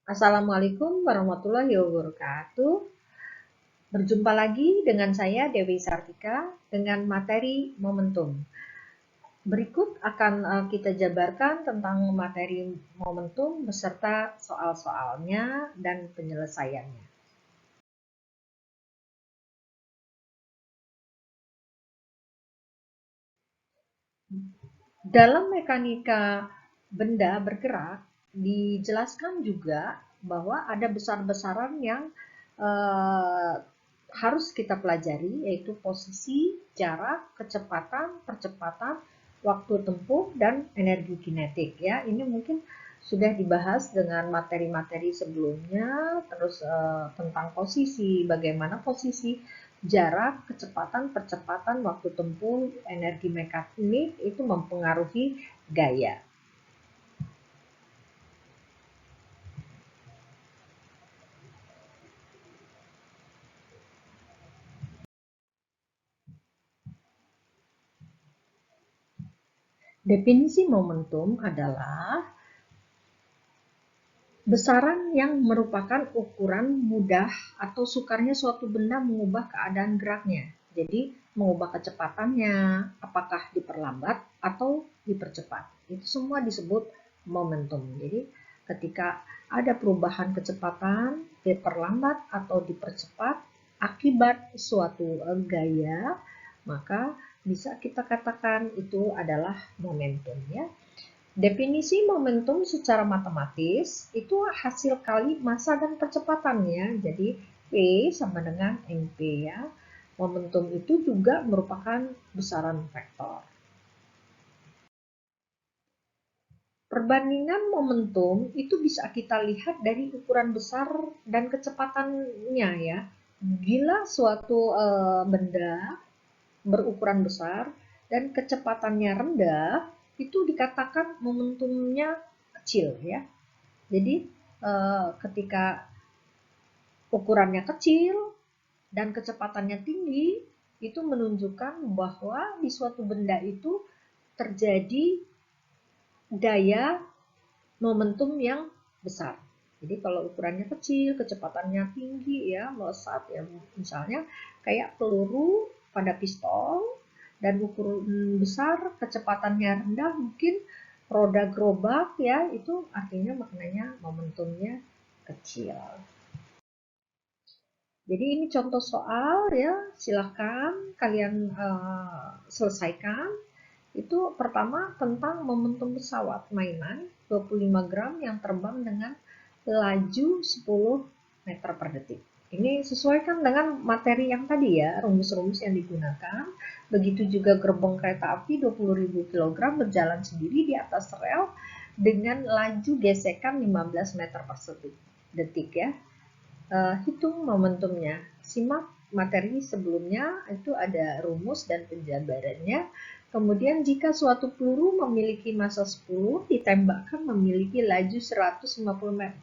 Assalamualaikum warahmatullahi wabarakatuh. Berjumpa lagi dengan saya Dewi Sartika dengan materi momentum. Berikut akan kita jabarkan tentang materi momentum beserta soal-soalnya dan penyelesaiannya. Dalam mekanika benda bergerak dijelaskan juga bahwa ada besar-besaran yang eh, harus kita pelajari, yaitu posisi, jarak, kecepatan, percepatan, waktu tempuh, dan energi kinetik. Ya, ini mungkin sudah dibahas dengan materi-materi sebelumnya, terus tentang posisi, bagaimana posisi, jarak, kecepatan, percepatan, waktu tempuh, energi mekanik itu mempengaruhi gaya. Definisi momentum adalah besaran yang merupakan ukuran mudah atau sukarnya suatu benda mengubah keadaan geraknya. Jadi mengubah kecepatannya, apakah diperlambat atau dipercepat. Itu semua disebut momentum. Jadi ketika ada perubahan kecepatan, diperlambat atau dipercepat akibat suatu gaya, maka bisa kita katakan itu adalah momentum ya. Definisi momentum secara matematis itu hasil kali massa dan percepatannya. Jadi P sama dengan mp ya. Momentum itu juga merupakan besaran vektor. Perbandingan momentum itu bisa kita lihat dari ukuran besar dan kecepatannya ya. Bila suatu benda berukuran besar dan kecepatannya rendah, itu dikatakan momentumnya kecil ya. Jadi ketika ukurannya kecil dan kecepatannya tinggi, itu menunjukkan bahwa di suatu benda itu terjadi daya momentum yang besar. Jadi kalau ukurannya kecil, kecepatannya tinggi ya, melesat ya, misalnya kayak peluru pada pistol, dan ukuran besar, kecepatannya rendah, mungkin roda gerobak ya, itu artinya maknanya momentumnya kecil. Jadi ini contoh soal ya, silahkan kalian selesaikan. Itu pertama tentang momentum pesawat mainan 25 gram yang terbang dengan laju 10 meter per detik. Ini sesuaikan dengan materi yang tadi ya, rumus-rumus yang digunakan. Begitu juga gerbong kereta api 20.000 kg berjalan sendiri di atas rel dengan laju gesekan 15 meter per detik ya. Hitung momentumnya. Simak materi sebelumnya, itu ada rumus dan penjabarannya. Kemudian jika suatu peluru memiliki massa 10 ditembakkan memiliki laju 150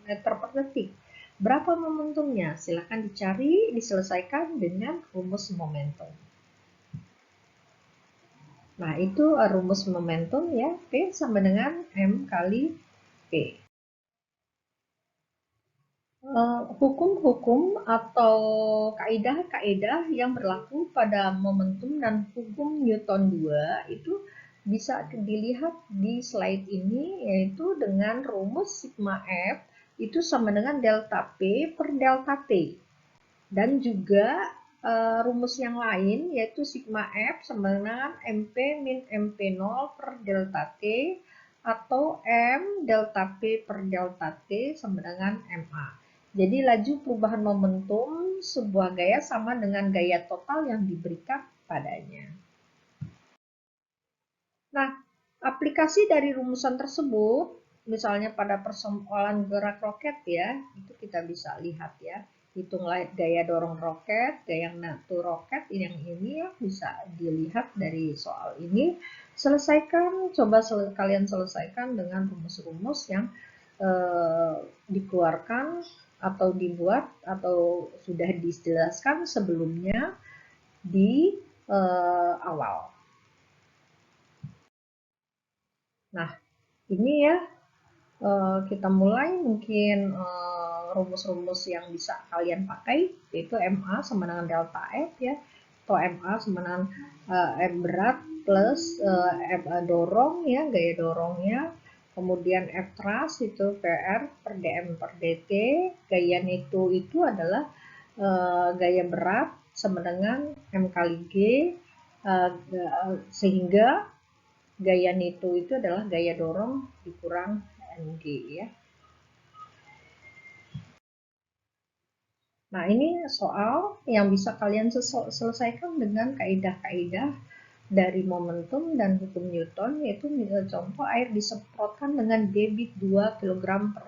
meter per detik. Berapa momentumnya? Silahkan dicari, diselesaikan dengan rumus momentum. Nah, itu rumus momentum ya, P sama dengan M kali P. Hukum-hukum atau kaidah-kaidah yang berlaku pada momentum dan hukum Newton 2 itu bisa dilihat di slide ini, yaitu dengan rumus sigma F itu sama dengan delta P per delta T. Dan juga rumus yang lain yaitu sigma F sama dengan MP min MP0 per delta T atau M delta P per delta T sama dengan MA. Jadi laju perubahan momentum sebuah gaya sama dengan gaya total yang diberikan padanya. Nah, aplikasi dari rumusan tersebut, misalnya pada persoalan gerak roket ya, itu kita bisa lihat ya. Hitunglah gaya dorong roket, gaya natu roket, yang ini ya bisa dilihat dari soal ini. Selesaikan, coba kalian selesaikan dengan rumus-rumus yang dikeluarkan atau dibuat atau sudah dijelaskan sebelumnya di awal. Nah, ini ya Kita mulai mungkin rumus-rumus yang bisa kalian pakai, yaitu MA sama dengan delta F ya, atau MA sama dengan F berat plus F dorong ya, gaya dorongnya, kemudian F thrust itu PR per dm per dt, gaya neto itu adalah gaya berat sama dengan M kali G, sehingga gaya neto itu adalah gaya dorong dikurang mg ya. Nah, ini soal yang bisa kalian selesaikan dengan kaidah-kaidah dari momentum dan hukum Newton, yaitu contoh air disemprotkan dengan debit 2 kg per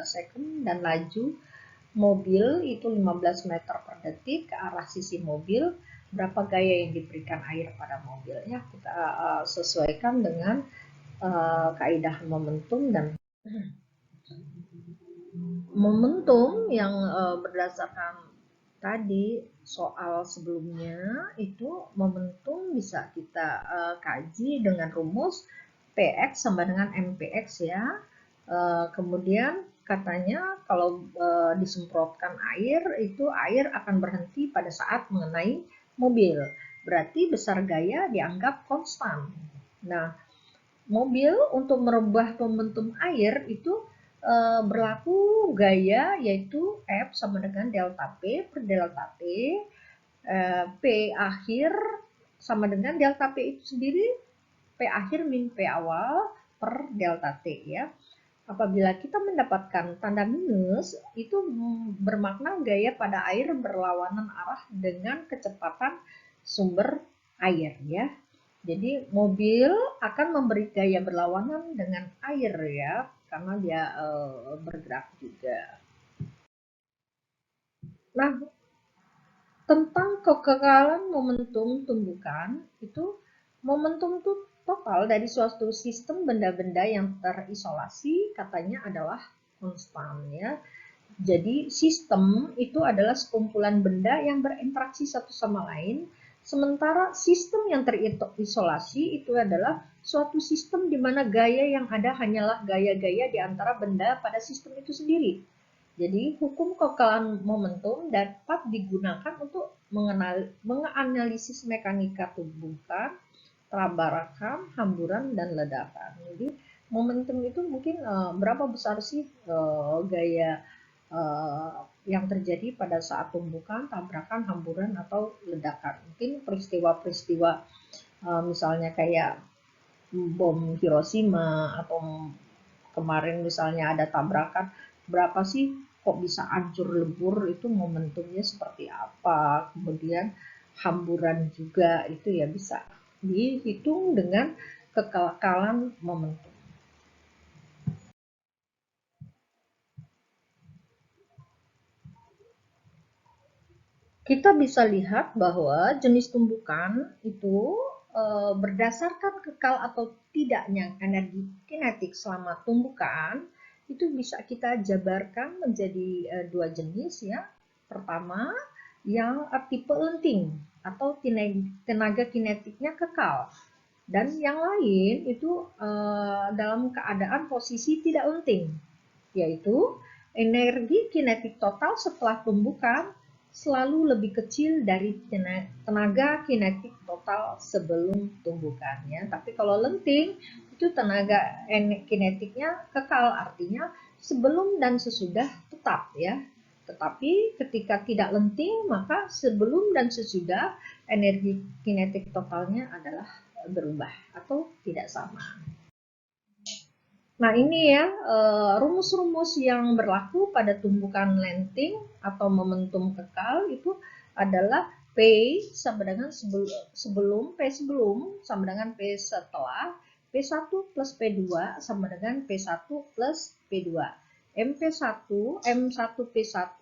second dan laju mobil itu 15 meter per detik ke arah sisi mobil. Berapa gaya yang diberikan air pada mobil ya, kita sesuaikan dengan kaidah momentum dan momentum yang berdasarkan tadi soal sebelumnya, itu momentum bisa kita kaji dengan rumus Px sama dengan Mpx ya. Kemudian katanya kalau disemprotkan air, itu air akan berhenti pada saat mengenai mobil. Berarti besar gaya dianggap konstan. Nah, mobil untuk merubah momentum air itu berlaku gaya, yaitu F sama dengan delta P per delta T, P akhir sama dengan delta P itu sendiri, P akhir min P awal per delta T ya. Apabila kita mendapatkan tanda minus, itu bermakna gaya pada air berlawanan arah dengan kecepatan sumber air ya. Jadi mobil akan memberi gaya berlawanan dengan air ya, karena dia bergerak juga. Nah, tentang kekekalan momentum tumbukan, itu momentum itu total dari suatu sistem benda-benda yang terisolasi katanya adalah konstan ya. Jadi sistem itu adalah sekumpulan benda yang berinteraksi satu sama lain, sementara sistem yang terisolasi itu adalah suatu sistem di mana gaya yang ada hanyalah gaya-gaya di antara benda pada sistem itu sendiri. Jadi hukum kekekalan momentum dapat digunakan untuk menganalisis mekanika tumbukan, tabarakan, hamburan, dan ledakan. Jadi momentum itu mungkin berapa besar sih gaya yang terjadi pada saat tumbukan, tabrakan, hamburan, atau ledakan. Mungkin peristiwa-peristiwa misalnya kayak bom Hiroshima, atau kemarin misalnya ada tabrakan, berapa sih kok bisa hancur lebur, itu momentumnya seperti apa. Kemudian hamburan juga itu ya bisa dihitung dengan kekekalan momentum. Kita bisa lihat bahwa jenis tumbukan itu berdasarkan kekal atau tidaknya energi kinetik selama tumbukan, itu bisa kita jabarkan menjadi dua jenis ya. Pertama, yang tipe lenting atau tenaga kinetiknya kekal, dan yang lain itu dalam keadaan posisi tidak lenting, yaitu energi kinetik total setelah tumbukan selalu lebih kecil dari tenaga kinetik total sebelum tumbukannya. Tapi kalau lenting itu tenaga kinetiknya kekal, artinya sebelum dan sesudah tetap ya. Tetapi ketika tidak lenting, maka sebelum dan sesudah energi kinetik totalnya adalah berubah atau tidak sama. Nah, ini ya rumus-rumus yang berlaku pada tumbukan lenting atau momentum kekal itu adalah P sama dengan sebelum, P sebelum sama dengan P setelah, P1 plus P2 sama dengan P1 plus P2. MP1, M1P1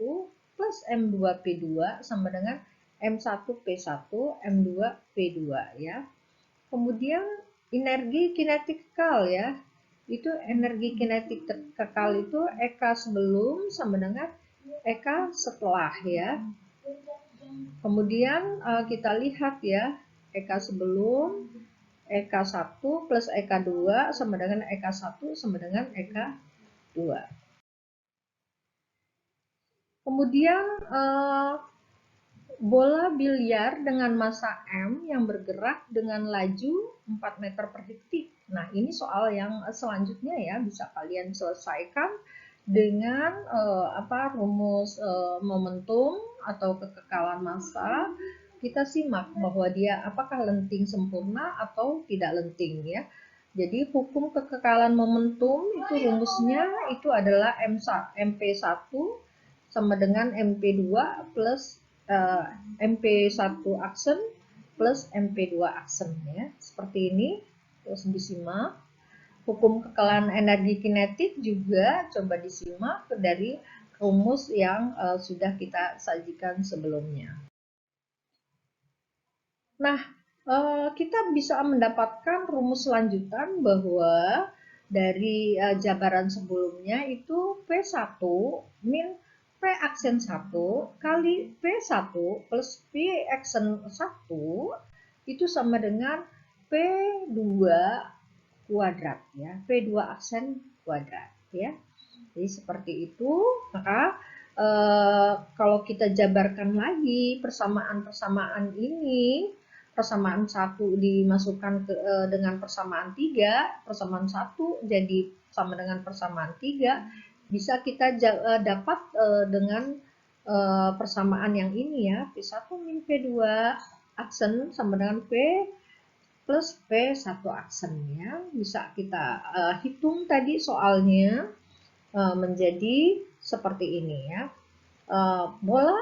plus M2P2 sama dengan M1P1, M2P2 ya. Kemudian energi kinetik kekal ya, itu energi kinetik kekal itu Eka sebelum sama dengan Eka setelah ya. Kemudian kita lihat ya, Eka sebelum EK1 plus EK2 sama dengan EK1 sama dengan EK2. Kemudian bola biliar dengan massa M yang bergerak dengan laju 4 meter per detik. Nah, ini soal yang selanjutnya ya, bisa kalian selesaikan dengan rumus momentum atau kekekalan massa. Kita simak bahwa dia apakah lenting sempurna atau tidak lenting ya. Jadi hukum kekekalan momentum itu rumusnya itu adalah MP1 sama dengan MP2 plus MP1 aksen plus MP2 aksen ya. Seperti ini. Terus disimak. Hukum kekekalan energi kinetik juga coba disimak dari rumus yang sudah kita sajikan sebelumnya. Nah, kita bisa mendapatkan rumus lanjutan bahwa dari jabaran sebelumnya itu P1 min P aksen 1 kali P1 plus P aksen 1 itu sama dengan P2 kuadrat ya, P2 aksen kuadrat ya. Jadi seperti itu, maka kalau kita jabarkan lagi persamaan-persamaan ini, persamaan 1 dimasukkan dengan persamaan 3, persamaan 1 jadi sama dengan persamaan 3, bisa kita dapat dengan persamaan yang ini ya, P1 min P2 aksen sama dengan P plus P1 aksen ya. Bisa kita hitung tadi soalnya menjadi seperti ini ya. Bola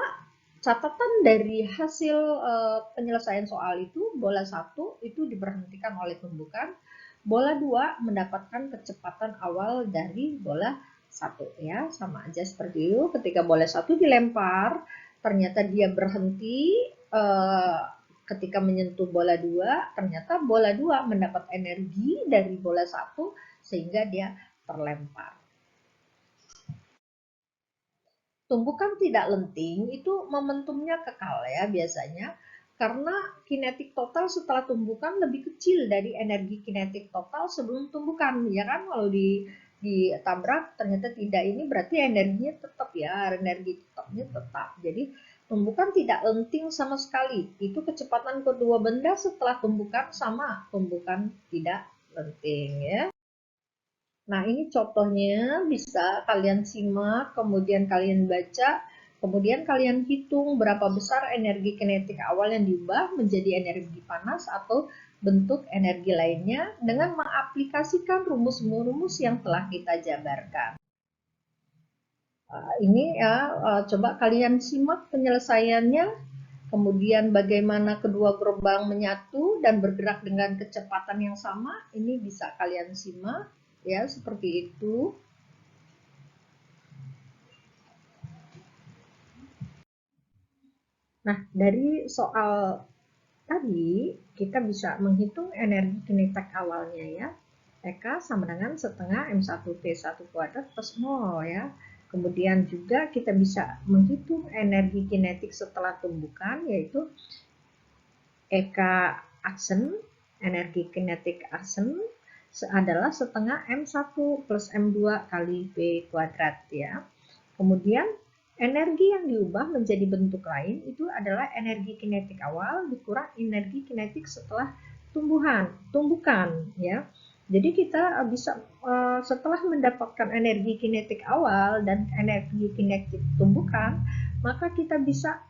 catatan dari hasil penyelesaian soal itu, bola 1 itu diberhentikan oleh tumbukan, bola 2 mendapatkan kecepatan awal dari bola 1 ya, sama aja seperti itu. Ketika bola 1 dilempar, ternyata dia berhenti ketika menyentuh bola 2, ternyata bola 2 mendapat energi dari bola 1 sehingga dia terlempar. Tumbukan tidak lenting itu momentumnya kekal ya biasanya, karena kinetik total setelah tumbukan lebih kecil dari energi kinetik total sebelum tumbukan ya kan. Kalau ditabrak ternyata tidak, ini berarti energinya tetap ya, energi tetapnya tetap. Jadi tumbukan tidak lenting sama sekali. Itu kecepatan kedua benda setelah tumbukan sama, tumbukan tidak lenting ya. Nah, ini contohnya bisa kalian simak, kemudian kalian baca, kemudian kalian hitung berapa besar energi kinetik awal yang diubah menjadi energi panas atau bentuk energi lainnya dengan mengaplikasikan rumus-rumus yang telah kita jabarkan. Ini ya, coba kalian simak penyelesaiannya, kemudian bagaimana kedua gelombang menyatu dan bergerak dengan kecepatan yang sama, ini bisa kalian simak. Ya, seperti itu. Nah, dari soal tadi, kita bisa menghitung energi kinetik awalnya ya. EK sama dengan setengah M1P1 kuadrat plus 0 ya. Kemudian juga kita bisa menghitung energi kinetik setelah tumbukan, yaitu EK aksen, energi kinetik aksen, adalah setengah M1 plus M2 kali P kuadrat ya. Kemudian energi yang diubah menjadi bentuk lain itu adalah energi kinetik awal dikurang energi kinetik setelah tumbukan ya. Jadi kita bisa setelah mendapatkan energi kinetik awal dan energi kinetik tumbukan, maka kita bisa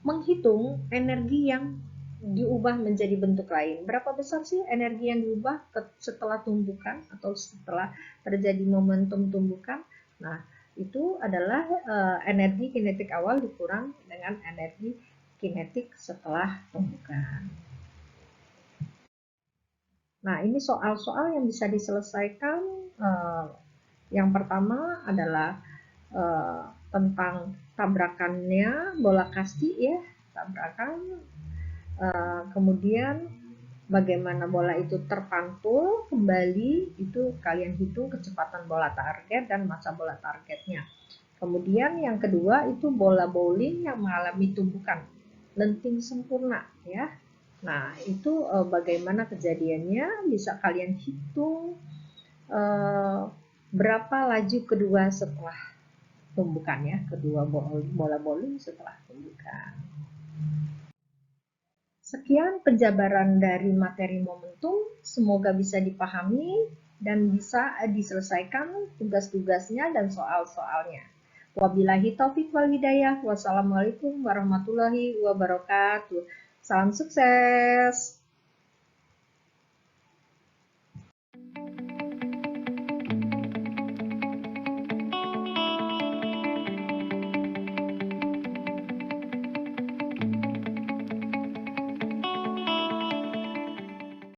menghitung energi yang diubah menjadi bentuk lain. Berapa besar sih energi yang diubah setelah tumbukan atau setelah terjadi momentum tumbukan? Nah, itu adalah energi kinetik awal dikurang dengan energi kinetik setelah tumbukan. Nah, ini soal-soal yang bisa diselesaikan. Yang pertama adalah tentang tabrakannya bola kasti ya, tabrakan. Kemudian bagaimana bola itu terpantul kembali, itu kalian hitung kecepatan bola target dan massa bola targetnya. Kemudian yang kedua itu bola bowling yang mengalami tumbukan lenting sempurna ya. Nah, itu bagaimana kejadiannya bisa kalian hitung berapa laju kedua setelah tumbukan ya, kedua bola bowling setelah tumbukan. Sekian penjabaran dari materi momentum, semoga bisa dipahami dan bisa diselesaikan tugas-tugasnya dan soal-soalnya. Wabillahi taufiq wal hidayah. Wassalamualaikum warahmatullahi wabarakatuh. Salam sukses.